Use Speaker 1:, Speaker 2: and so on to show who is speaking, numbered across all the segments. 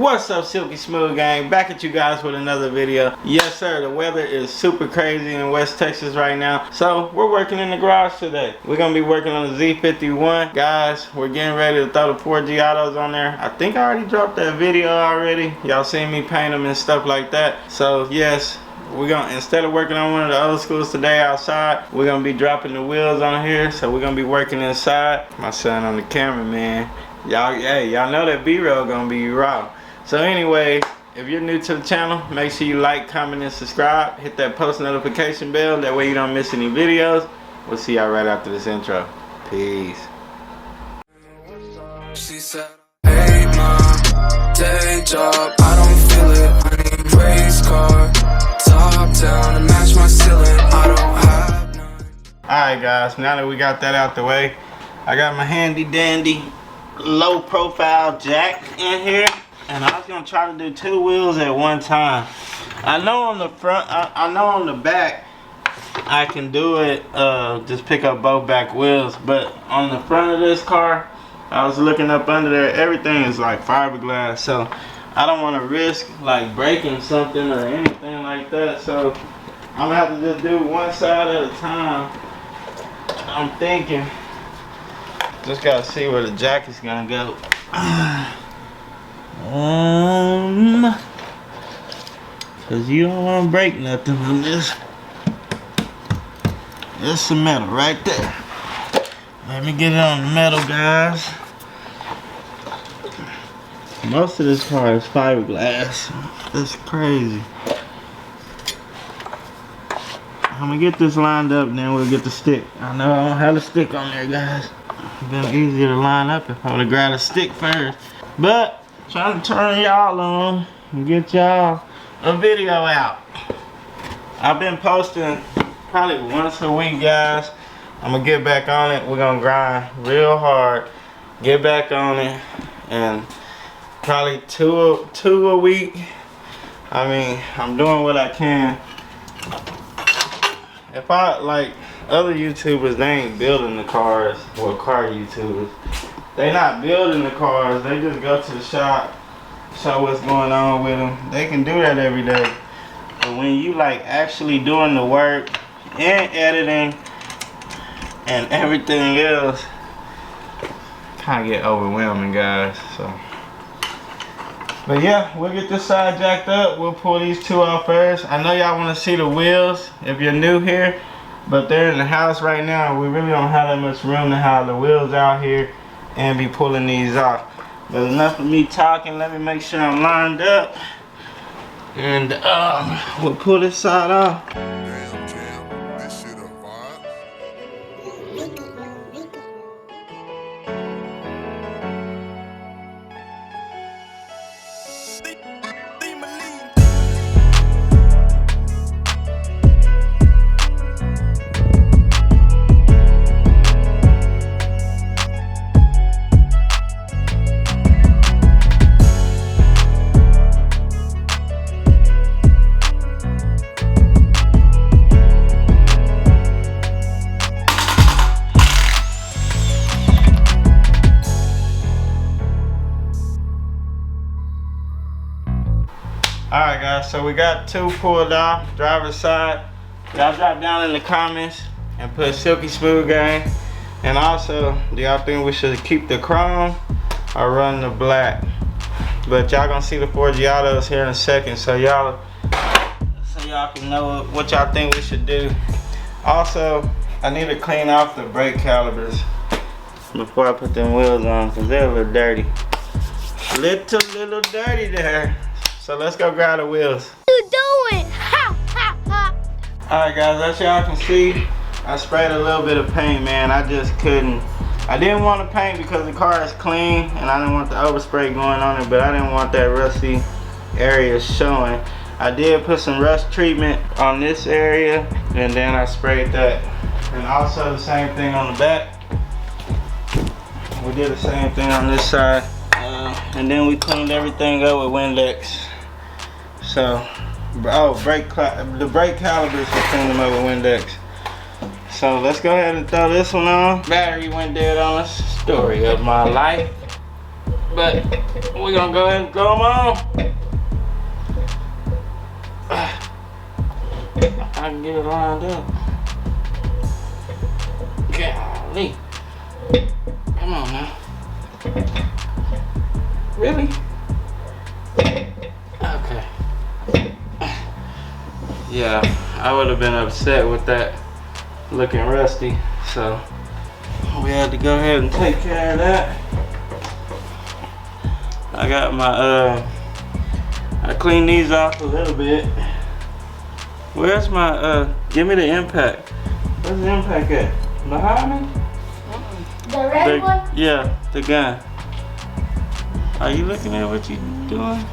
Speaker 1: What's up, Silky Smooth gang? Back at you guys with another video. Yes sir, the weather is super crazy in West Texas right now, so we're working in the garage today. We're gonna be working on the Z51. Guys, we're getting ready to throw the Forgiatos on there. I think I already dropped that video already. Y'all seen me paint them and stuff like that. So yes, we're gonna, instead of working on one of the old schools today outside, we're gonna be dropping the wheels on here. So we're gonna be working inside. My son on the camera, man. Y'all know that B-roll gonna be raw. So anyway, if you're new to the channel, make sure you like, comment, and subscribe. Hit that post notification bell. That way you don't miss any videos. We'll see y'all right after this intro. Peace.
Speaker 2: She said, hey mom, day job, I don't feel it. I need race car, top down to match my ceiling. I don't have none.
Speaker 1: Alright guys, now that we got that out the way, I got my handy dandy low profile jack in here. And I was gonna try to do two wheels at one time. I know on the front, I know on the back, I can do it, just pick up both back wheels. But on the front of this car, I was looking up under there, everything is like fiberglass. So I don't wanna risk like breaking something or anything like that. So I'm gonna have to just do one side at a time. I'm thinking, just gotta see where the jack is gonna go. Cause you don't want to break nothing on this. It's some metal right there. Let me get it on the metal, guys. Most of this car is fiberglass. That's crazy. I'm gonna get this lined up, then we'll get the stick. I know I don't have a stick on there, guys. It'd been easier to line up if I would have grabbed a stick first. But trying to turn y'all on and get y'all a video out. I've been posting probably once a week, guys. I'm gonna get back on it. We're gonna grind real hard, get back on it, and probably two a week. I mean, I'm doing what I can. If I, like other YouTubers, they ain't building the cars, or car YouTubers. They not building the cars, they just go to the shop, show what's going on with them. They can do that every day. But when you like actually doing the work and editing and everything else, kind of get overwhelming, guys. So, but yeah, we'll get this side jacked up. We'll pull these two off first. I know y'all want to see the wheels if you're new here, but they're in the house right now. We really don't have that much room to have the wheels out here and be pulling these off. But enough of me talking. Let me make sure I'm lined up, and we'll pull this side off. Alright guys, so we got two pulled off, driver's side. Y'all drop down in the comments and put Silky Smooth gang. And also, do y'all think we should keep the chrome or run the black? But y'all gonna see the Forgiatos here in a second, so y'all can know what y'all think we should do. Also, I need to clean off the brake calipers before I put them wheels on, because they're a little dirty. Little dirty there. So let's go grab the wheels.
Speaker 3: What you doing? Ha ha ha.
Speaker 1: Alright guys, as y'all can see, I sprayed a little bit of paint, man. I just couldn't. I didn't want to paint because the car is clean and I didn't want the overspray going on it, but I didn't want that rusty area showing. I did put some rust treatment on this area and then I sprayed that. And also the same thing on the back. We did the same thing on this side. And then we cleaned everything up with Windex. So, the brake calipers, we cleaned them up with Windex. So let's go ahead and throw this one on. Battery went dead on us. Story of my life. But we're gonna go ahead and throw them on. I can get it lined up. Golly. Come on now. Really? Okay. Yeah, I would have been upset with that looking rusty, so we had to go ahead and take care of that. I got my I cleaned these off a little bit. Where's my give me the impact? Where's the impact at? Behind me?
Speaker 3: The red one?
Speaker 1: Yeah, the gun. Are you looking at what you doing?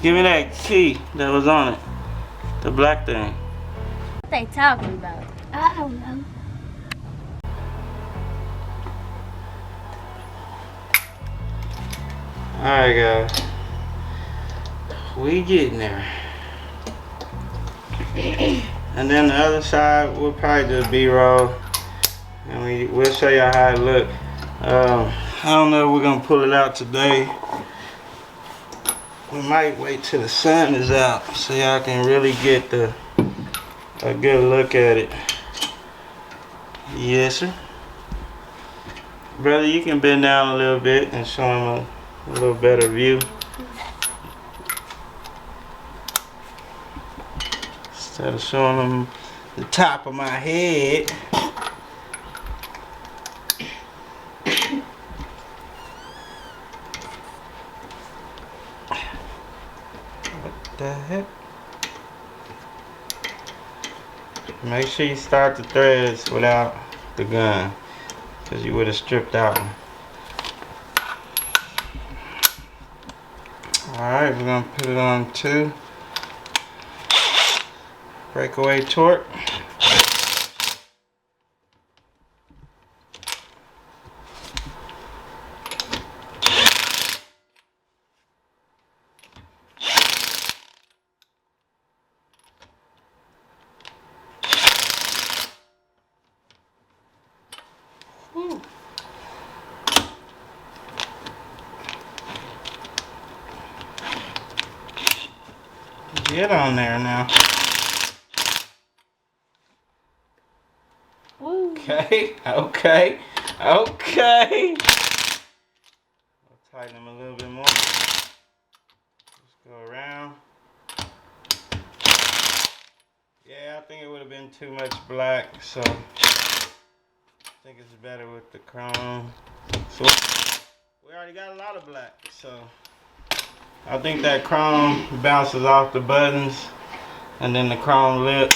Speaker 1: Give me that key that was on it. The black thing.
Speaker 3: What they talking about? I don't know.
Speaker 1: Alright guys. We getting there. And then the other side we'll probably just B-roll. And we'll show y'all how it look. I don't know if we're gonna pull it out today. We might wait till the sun is out so y'all can really get a good look at it. Yes, sir. Brother, you can bend down a little bit and show him a little better view. Instead of showing him the top of my head. What the heck? Make sure you start the threads without the gun, because you would have stripped out one. Alright, we're going to put it on 2. Breakaway torque. Get on there now.
Speaker 3: Ooh.
Speaker 1: Okay, okay, okay. I'll tighten them a little bit more. Just go around. Yeah, I think it would have been too much black, so I think it's better with the chrome. So we already got a lot of black, so I think that chrome bounces off the buttons and then the chrome lip.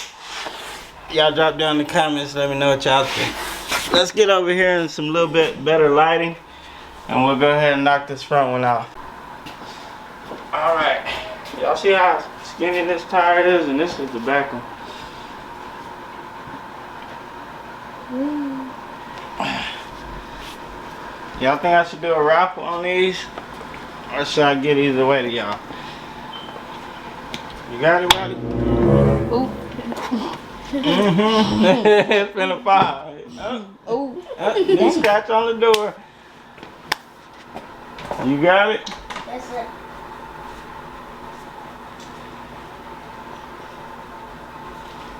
Speaker 1: Y'all drop down in the comments, let me know what y'all think. Let's get over here in some little bit better lighting and we'll go ahead and knock this front one out. Alright, y'all see how skinny this tire is, and this is the back one. Y'all think I should do a raffle on these? Or should I get either way to y'all? You got it, Roddy?
Speaker 3: Ooh.
Speaker 1: It's been a fire.
Speaker 3: Ooh.
Speaker 1: You scratch on the door. You got it?
Speaker 3: That's it.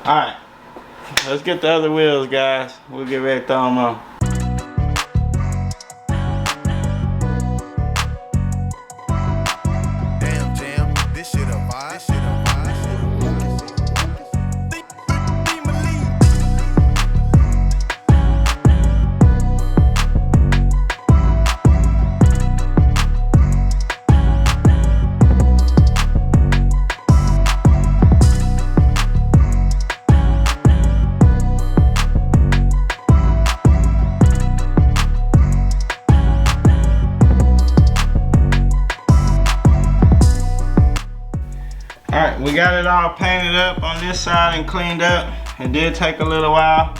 Speaker 1: Alright. Let's get the other wheels, guys. We'll get ready to throw them on. Alright, we got it all painted up on this side and cleaned up. It did take a little while.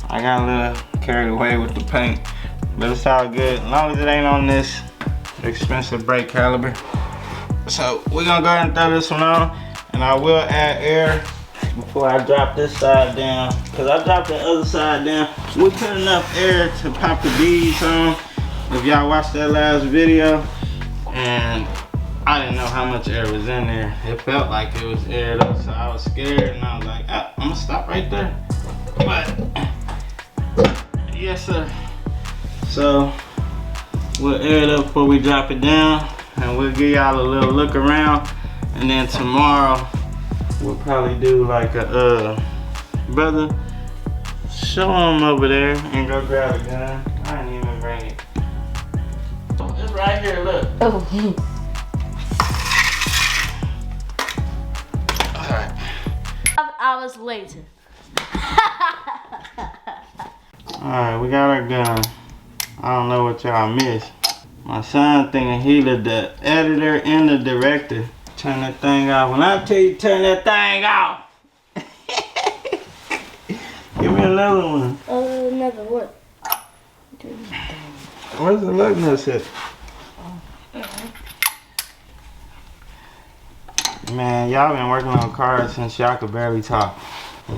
Speaker 1: I got a little carried away with the paint, but it's all good as long as it ain't on this expensive brake caliber. So we're gonna go ahead and throw this one on, and I will add air before I drop this side down, because I dropped the other side down. We put enough air to pop the beads on, if y'all watched that last video, and I didn't know how much air was in there. It felt like it was air though, so I was scared and I was like, ah, I'm gonna stop right there. But yes sir. So we'll air it up before we drop it down, and we'll give y'all a little look around, and then tomorrow we'll probably do like a brother, show him over there and go grab a gun. I didn't even bring it. It's right here, look.
Speaker 3: Oh.
Speaker 1: Alright.
Speaker 3: 5 hours later.
Speaker 1: Alright, we got our gun. I don't know what y'all missed. My son thinking he the editor and the director. Turn that thing off. When I tell you turn that thing off. Give me another one.
Speaker 3: Another what?
Speaker 1: Where's the lug nuts at? Man, y'all been working on cars since y'all could barely talk.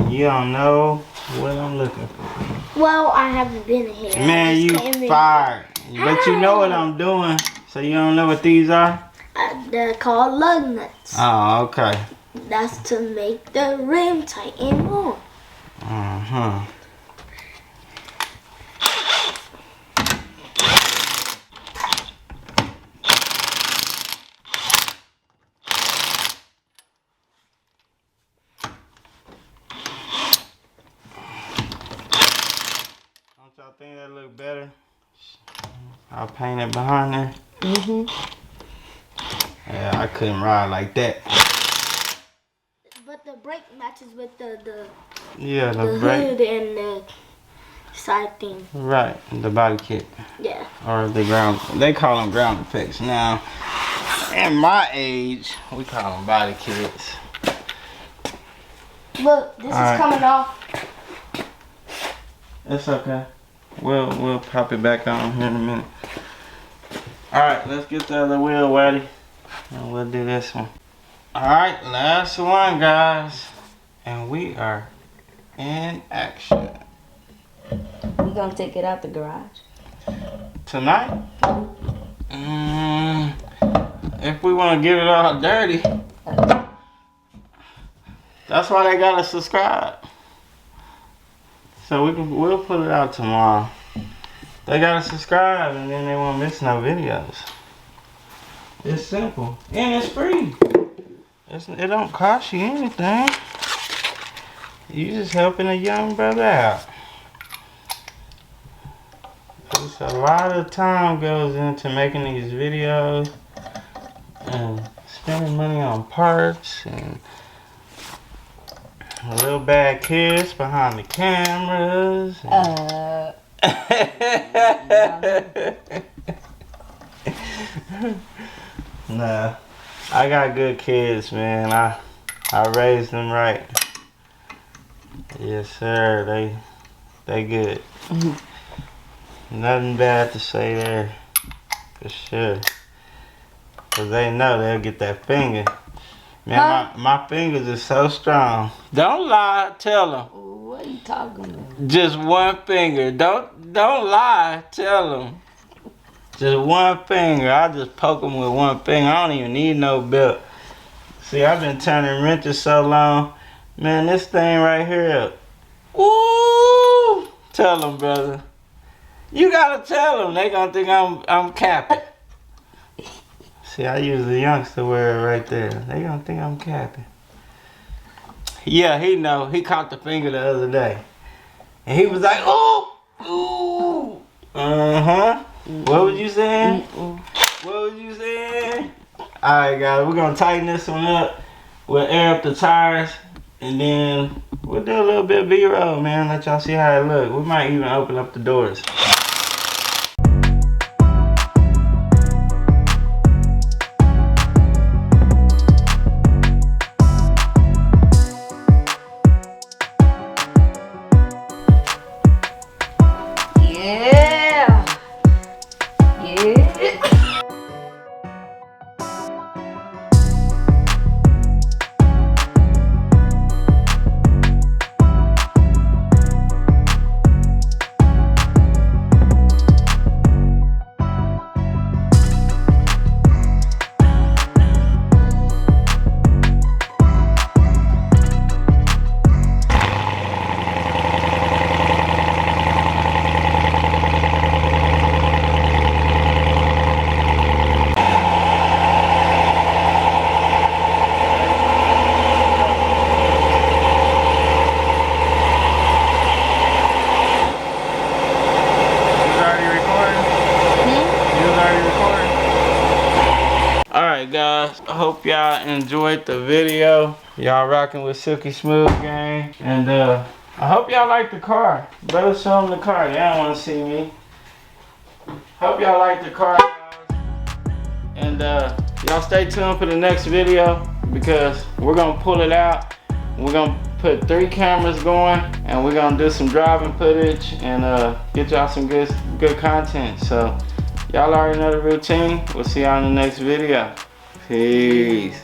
Speaker 1: You don't know what I'm looking for.
Speaker 3: Well, I haven't been here.
Speaker 1: Man, you fired. But you know what I'm doing. So you don't know what these are?
Speaker 3: They're called lug nuts.
Speaker 1: Oh, okay.
Speaker 3: That's to make the rim tighten more.
Speaker 1: Uh-huh. Don't y'all think that look better? I'll paint it behind there. Yeah, I couldn't ride like that.
Speaker 3: But the brake matches with the
Speaker 1: Yeah, the
Speaker 3: hood
Speaker 1: brake.
Speaker 3: and the side thing.
Speaker 1: Right, the body kit.
Speaker 3: Yeah.
Speaker 1: Or the ground. They call them ground effects now. In my age, we call them body kits.
Speaker 3: Look, this is coming off.
Speaker 1: It's okay. We'll pop it back on here in a minute. Alright, let's get the other wheel, Waddy. And we'll do this one. Alright, last one, guys. And we are in action.
Speaker 3: We're gonna take it out the garage.
Speaker 1: Tonight? If we want to get it all dirty. That's why they gotta subscribe. So we'll put it out tomorrow. They gotta subscribe and then they won't miss no videos. It's simple and it's free. It don't cost you anything. You just helping a young brother out. Just a lot of time goes into making these videos and spending money on parts and a little bad kids behind the cameras. Nah, I got good kids, man. I raised them right. Yes, sir. They good. Nothing bad to say there, for sure. Cause they know they'll get that finger. Man, my fingers are so strong. Don't lie, tell them.
Speaker 3: What are you talking about?
Speaker 1: Just one finger. Don't lie, tell them. Just one finger. I just poke them with one finger. I don't even need no belt. See, I've been turning wrenches so long. Man, this thing right here. Ooh! Tell them, brother. You gotta tell them. They gonna think I'm capping. See, I use the youngster wear it right there. They gonna think I'm capping. Yeah, he know. He caught the finger the other day. And he was like, ooh! Ooh! Uh-huh. What was you saying? What was you saying? Alright, guys. We're gonna tighten this one up. We'll air up the tires. And then we'll do a little bit of B-roll, man. Let y'all see how it look. We might even open up the doors. Alright guys, I hope y'all enjoyed the video. Y'all rocking with Silky Smooth Gang. And I hope y'all like the car. Better show them the car, they don't want to see me. Hope y'all like the car guys. And y'all stay tuned for the next video because we're gonna pull it out. We're gonna put 3 cameras going and we're gonna do some driving footage and get y'all some good content. So y'all already know the routine. We'll see y'all in the next video. Peace.